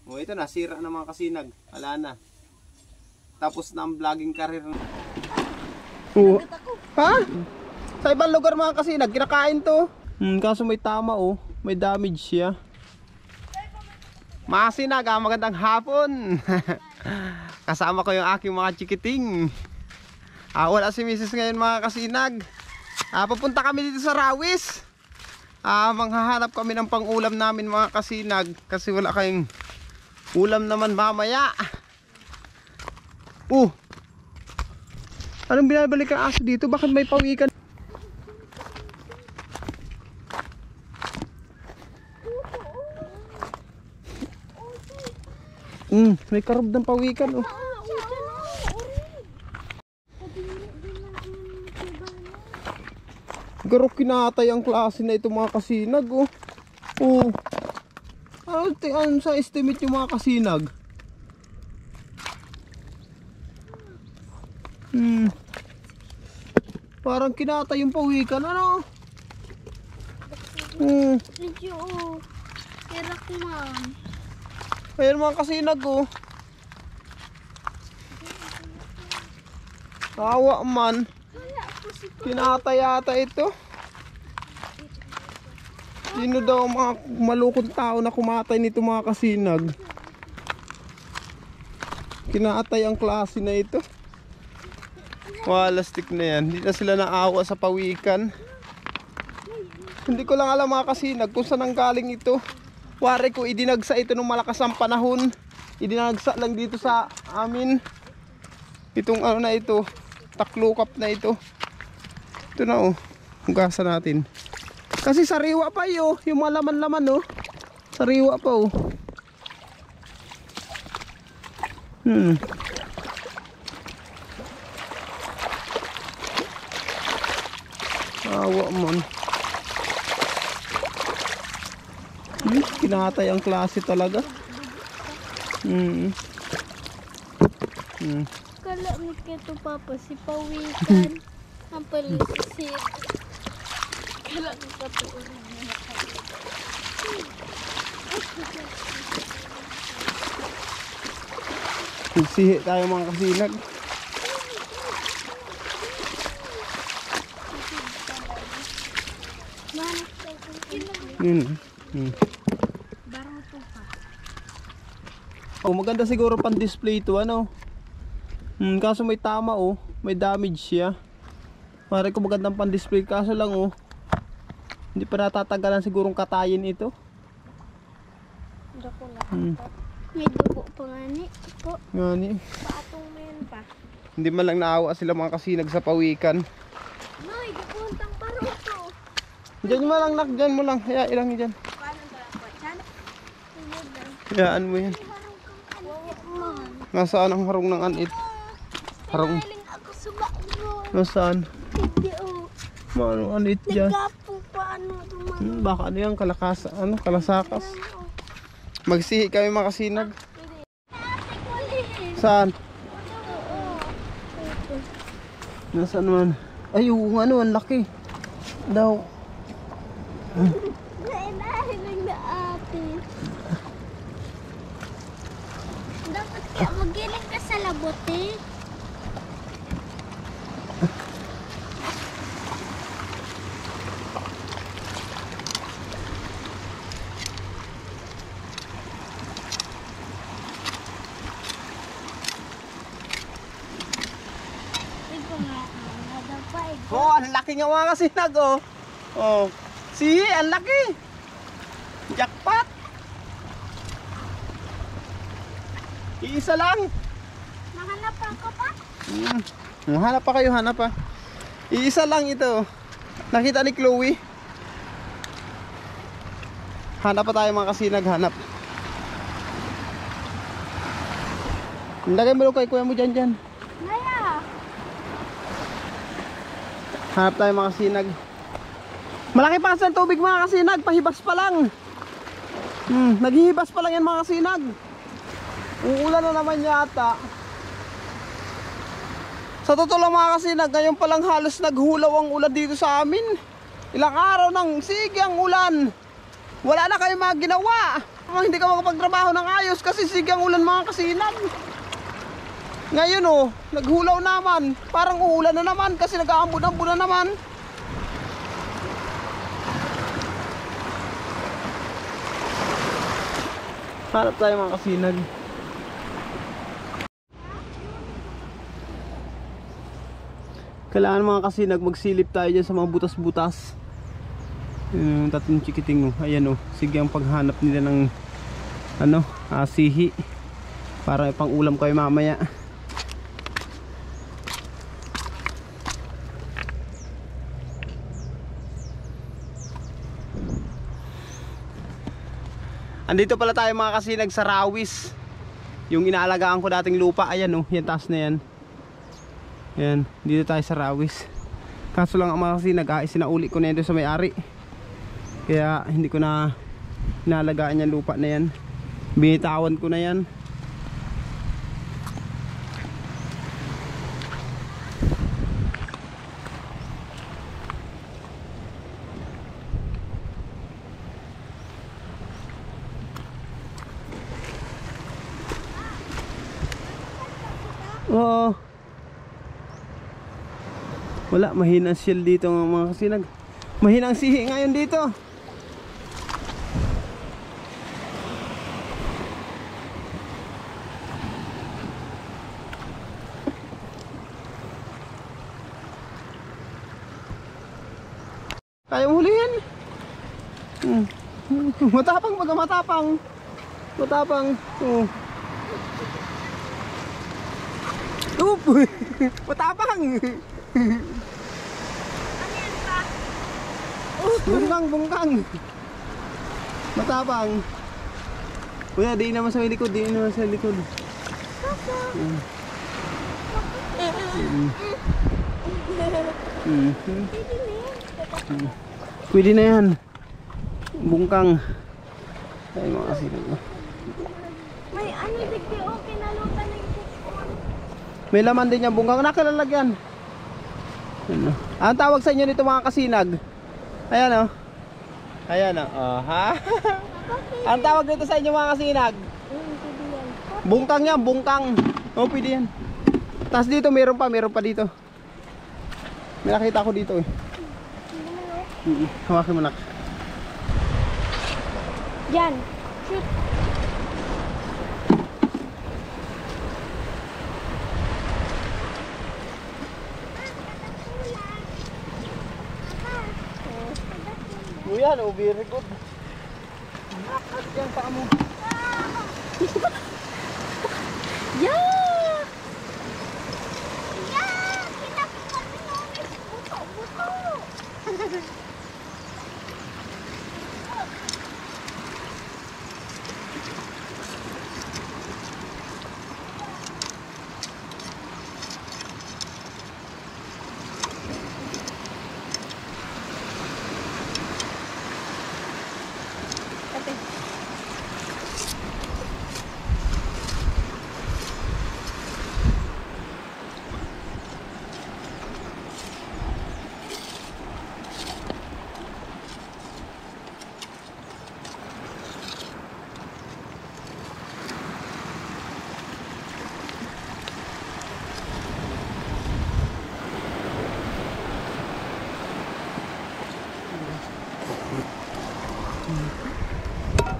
O ito na, sira na mga kasinag. Wala na. Tapos na ang vlogging career. Ha? Sa ibang lugar mga kasinag, kinakain to. Kaso may tama oh. May damage siya. Mga kasinag, magandang hapon. Kasama ko yung aking mga chikiting. Wala si Mrs. ngayon mga kasinag. Pupunta kami dito sa Rawis. Manghahanap kami ng pang-ulam namin mga kasinag. Kasi wala kayong ulam naman mamaya. Anong binabalik ang aso dito? Bakit may pawikan? May karob ng pawikan oh. Garo kinatay ang klase na ito mga kasinag oh. Ano sa estimate yung mga kasinag? Parang kinatay yung pawikan ano? Medyo hirak man. Ayan mga kasinag oh. Tawa man. Kinatay yata ito. Sino daw ang mga malukong tao na kumatay nito mga kasinag? Kinatay ang klase na ito. Walastik na yan. Hindi na sila naawa sa pawikan. Hindi ko lang alam mga kasinag kung saan ang galing ito. Wari ko idinagsa ito nung malakas ang panahon. Idinagsa lang dito sa amin. Itong ano na ito, taklukap na ito. Ito na oh, hugasan natin. Kasi sariwa pa yun, yung mga laman-laman oh. Sariwa pa oh. Awa man. Kinatay ang klase talaga. Kala mo kito papa si pawikan. Ang palisit. Kala mo kato ulit. Sihi tayo mga kasinag. Maganda siguro pang display ito ano. Kaso may tama oh, may damage siya. Pare ko magandang pang display kaso lang oh. Hindi pa natatagalan sigurong katayin ito. May dugo pa ngani po. Ngani. Paatong men pa. Hindi man lang naawa sila mga kasinag sa pawikan. Nay, gipuntang paruto. Diyan mo lang nak, diyan mo lang. Hayaan ilang diyan. Paano ba po? Chan? Hayaan mo yan. Nasaan ang harong ng anit? Harong. Ako sumakbo. Nasaan? Hindi oh. Maano anit dyan? Nagkapo pa ano dumaan. Baka ano yan, kalasakas. Magsihi kami mga kasinag. Saan? Nasaan man? Ay, yung ano, ang laki. Daw. Nainahin lang na ate. Dapat kaya magiling ka sa labote. Ang laki nga mga kasinag oh. Si, ang laki. Jackpot. Iisa lang. Nahanap ako pa? Hanap pa kayo, hanap pa. Iisa lang ito. Nakita ni Chloe. Hanap pa tayo mga kasinag, hanap. Lagay mo kay kuya mo dyan. Naya. Hanap tayo mga kasinag. Malaki pa kasi ang tubig mga kasinag. Pahibas pa lang. Naghihibas pa lang yan mga kasinag. Uulan na naman yata. Sa totoo lang mga kasinag, ngayon pa lang halos naghulaw ang ulan dito sa amin. Ilang araw nang sige ang ulan. Wala na kayong mga ginawa. hindi ka makapagtrabaho ng ayos kasi sigang ulan mga kasinag. Ngayon oh, naghulaw naman. Parang uulan na naman kasi nag-aambon-ambon na naman. Harap tayo mga kasinag. Kailangan mga kasinag magsilip tayo dyan sa mga butas-butas. Tatlong chikiting oh. Ayan oh, sige ang paghanap nila ng ano, sihi para pang ulam kayo mamaya. Andito pala tayo mga kasinag sa Rawis. Yung inaalagaan ko dating lupa. Ayan oh, yan taas na yan. Ayan, dito tayo sa Rawis. Kaso lang ang mga kasinag, sinauli ko na yun sa may-ari. Kaya hindi ko na inalagaan yung lupa na yan. Binitawan ko na yan. Oo. Wala, mahina ang shell dito mga kasinag. Mahina ang sihi ngayon dito. Kaya mo hulihin. Matapang baga, matapang. Matapang. Oop! Matapang. Bungkang, bungkang. Matapang. Kuya, di naman sa likod, di naman sa likod. Pwede na yan. Bungkang. Ay mga kasinag. May ano digdi o kinalutan na yung kukuan. May laman din yung bungkang. Nakalalagyan. Ano? Ang tawag sa inyo nito mga kasinag? Ayan o. Ayan o. Oh, ha? Ang tawag nito sa inyo mga kasinag? Bungkang yan. Bungkang. O, pwede yan. Tapos dito meron pa dito. May nakita ko dito eh. Hawakin mo nak. Yan. Shoot. Yan, oh, very good. Nakad yan pa mo. Yeah! Yeah! Kinakuha mo buto-buto.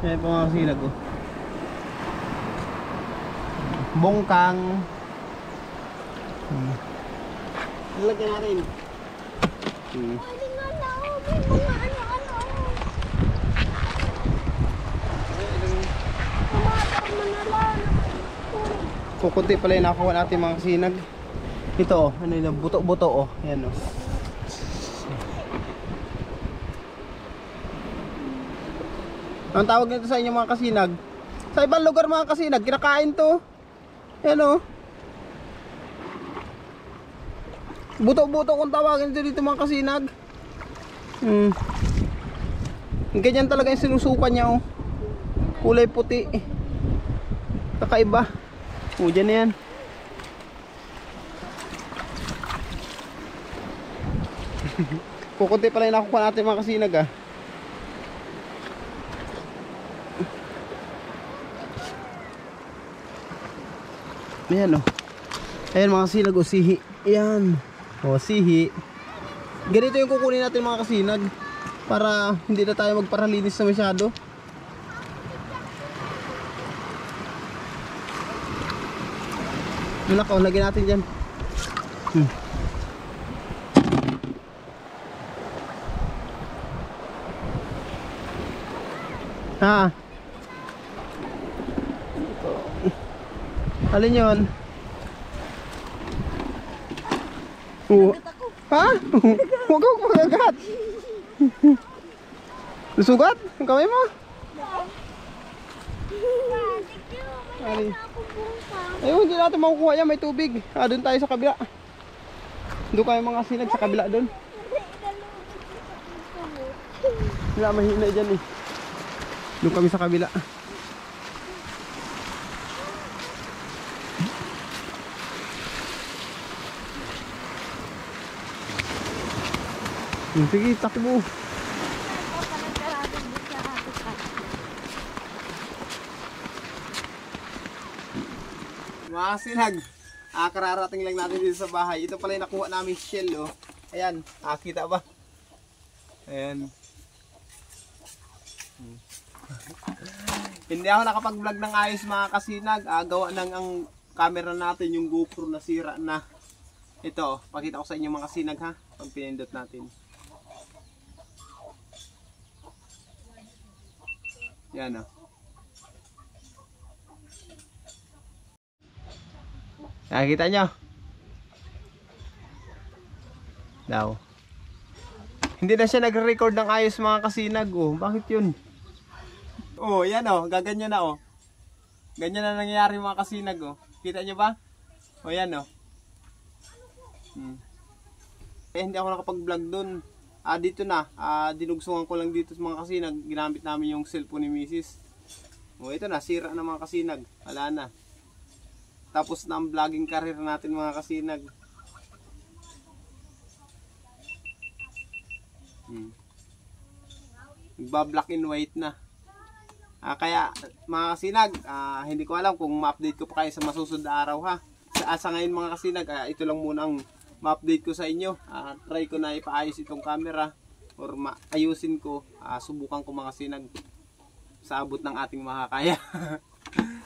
Yan po mga kasinag oh. Bungkang. Lagyan natin. Pwede nga na oh. May mga ano-ano. Kumatak mo na lang. Kukunti pala yung nakuha natin mga kasinag. Ito oh, ano yun, buto-buto oh. Yan oh. Ang tawag nito sa inyo mga kasinag? Sa ibang lugar mga kasinag, kinakain to. Yan o. Buto-buto kung tawagin dito mga kasinag. Ganyan talaga yung sinusukan niya o. Kulay puti. Kakaiba. O, dyan na yan. Kukunti pala yung nakukuha natin mga kasinag ah. Ayan o. Ayan mga kasinag o sihi. Ayan. O sihi. Ganito yung kukunin natin mga kasinag. Para hindi na tayo magparalinis na masyado. Wala ko, lagyan natin dyan. Ha? Alin yun? Ha? Huwag ako magagat. Nasugat? Ang kamay mo? Ay, ayun, hindi natin makukuha yan. May tubig. Doon tayo sa kabila. Doon kayo mga sinag sa kabila doon. Wala, mahina dyan eh. Doon kami sa kabila. Sige, takbo. Mga sinag, kararating lang natin dito sa bahay. Ito pala yung nakuha namin shell, oh. Ayan, kita ba? Ayan. Hindi ako nakapag-vlog ng ayos mga kasinag. Gawa ng ang camera natin, yung GoPro nasira na. Ito, pakita ko sa inyo mga kasinag ha. Pag pinindot natin. Yan o. Nakikita nyo? Daw. Hindi na siya nagre-record ng ayos mga kasinag. Oh, bakit yun? Oh, yan oh, gaganyan na oh. Ganyan na nangyayari mga kasinag oh. Kita nyo ba? Oh, yan oh. Hindi ako nakapag-vlog dun. Dito na, dinugsungan ko lang dito sa mga kasinag. Ginamit namin yung cellphone ni Mrs. Oh, ito na, sira na mga kasinag. Wala na. Tapos na ang vlogging career natin mga kasinag. Nagba-black and white na. Kaya mga kasinag, hindi ko alam kung ma-update ko pa kayo sa masusunod na araw ha. Sa ngayon mga kasinag, ito lang muna ang ma-update ko sa inyo. Try ko na ipaayos itong camera or ayusin ko. Subukan ko mga kasinag sa abot ng ating makakaya.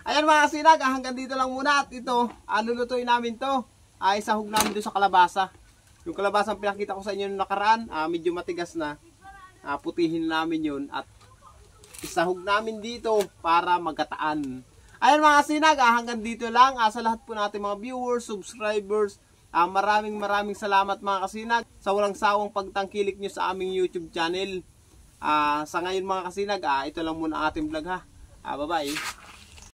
Ayan mga kasinag, hanggang dito lang muna. At ito, lulutuin namin to. Isahog namin doon sa kalabasa. Yung kalabasa ang pinakita ko sa inyo nung nakaraan, medyo matigas na. Putihin namin yun at isahog namin dito para magkataan. Ayan mga kasinag, hanggang dito lang. Sa lahat po natin mga viewers, subscribers, maraming salamat mga kasinag sa walang sawang pagtangkilik nyo sa aming YouTube channel. Sa ngayon mga kasinag, ito lang muna ang ating vlog ha. Bye bye.